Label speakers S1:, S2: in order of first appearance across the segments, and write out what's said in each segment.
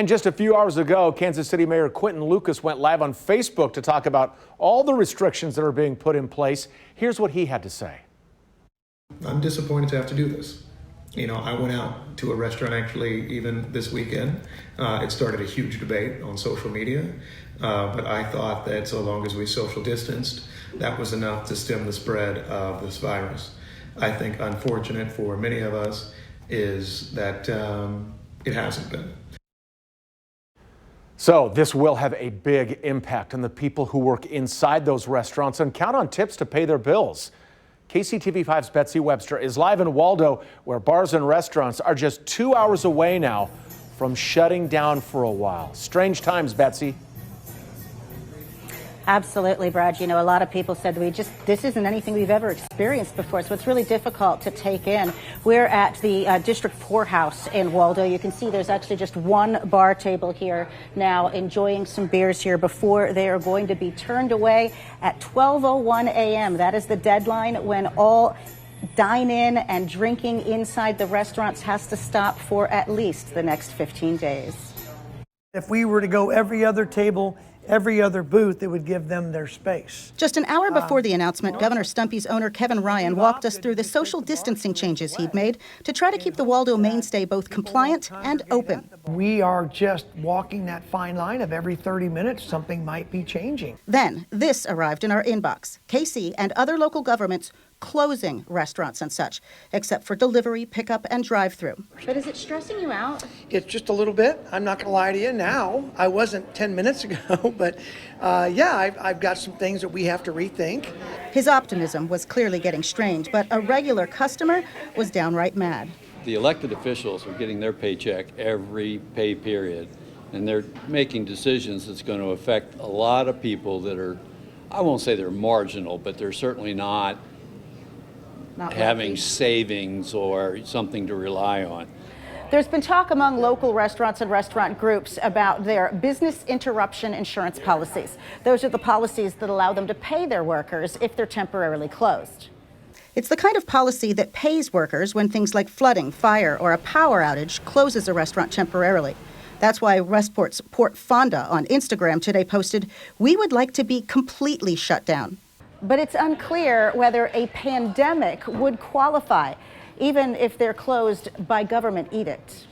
S1: And just a few hours ago, Kansas City Mayor Quinton Lucas went live on Facebook to talk about all the restrictions that are being put in place. Here's what he had to say.
S2: I'm disappointed to have to do this. You know, I went out to a restaurant actually even this weekend. It started a huge debate on social media, but I thought that so long as we social distanced, that was enough to stem the spread of this virus. I think unfortunate for many of us is that it hasn't been.
S1: So this will have a big impact on the people who work inside those restaurants and count on tips to pay their bills. KCTV5's Betsy Webster is live in Waldo, where bars and restaurants are just 2 hours away now from shutting down for a while. Strange times, Betsy.
S3: Absolutely, Brad. You know, a lot of people said this isn't anything we've ever experienced before, so it's really difficult to take in. We're at the District Poorhouse in Waldo. You can see there's actually just one bar table here now, enjoying some beers here before they are going to be turned away at 12:01 a.m. That is the deadline when all dine-in and drinking inside the restaurants has to stop for at least the next 15 days.
S4: If we were to go every other table, every other booth, it would give them their space.
S5: Just an hour before the announcement, Governor Stumpy's owner Kevin Ryan walked us through the social distancing changes he'd made to try to keep the Waldo mainstay both compliant and open.
S4: We are just walking that fine line of every 30 minutes, something might be changing.
S5: Then this arrived in our inbox. KC and other local governments closing restaurants and such, except for delivery, pickup, and drive-through.
S6: But is it stressing you out?
S4: It's just a little bit. I'm not going to lie to you now. I wasn't 10 minutes ago, but yeah, I've got some things that we have to rethink.
S5: His optimism was clearly getting strained, but a regular customer was downright mad.
S7: The elected officials are getting their paycheck every pay period, and they're making decisions that's going to affect a lot of people that are, I won't say they're marginal, but they're certainly not having savings or something to rely on.
S3: There's been talk among local restaurants and restaurant groups about their business interruption insurance policies. Those are the policies that allow them to pay their workers if they're temporarily closed.
S5: It's the kind of policy that pays workers when things like flooding, fire, or a power outage closes a restaurant temporarily. That's why Westport's Port Fonda on Instagram today posted, "We would like to be completely shut down."
S3: But it's unclear whether a pandemic would qualify, even if they're closed by government edict.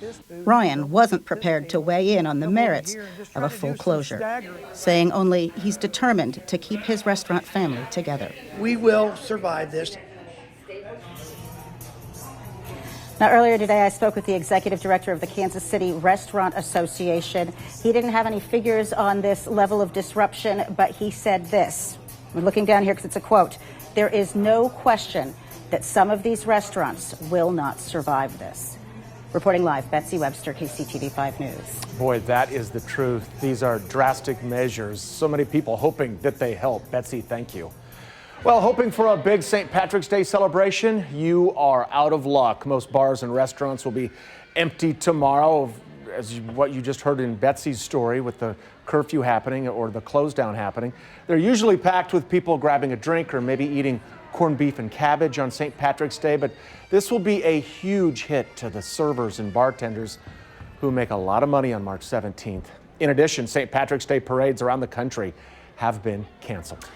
S5: Ryan wasn't prepared to weigh in on the merits of a full closure, saying only he's determined to keep his restaurant family together.
S4: We will survive this.
S3: Now, earlier today, I spoke with the executive director of the Kansas City Restaurant Association. He didn't have any figures on this level of disruption, but he said this. I'm looking down here because it's a quote. "There is no question that some of these restaurants will not survive this." Reporting live, Betsy Webster, KCTV5 News.
S1: Boy, that is the truth. These are drastic measures. So many people hoping that they help. Betsy, thank you. Well, hoping for a big St. Patrick's Day celebration, you are out of luck. Most bars and restaurants will be empty tomorrow, as what you just heard in Betsy's story with the curfew happening or the close down happening. They're usually packed with people grabbing a drink or maybe eating corned beef and cabbage on St. Patrick's Day, but this will be a huge hit to the servers and bartenders who make a lot of money on March 17th. In addition, St. Patrick's Day parades around the country have been canceled.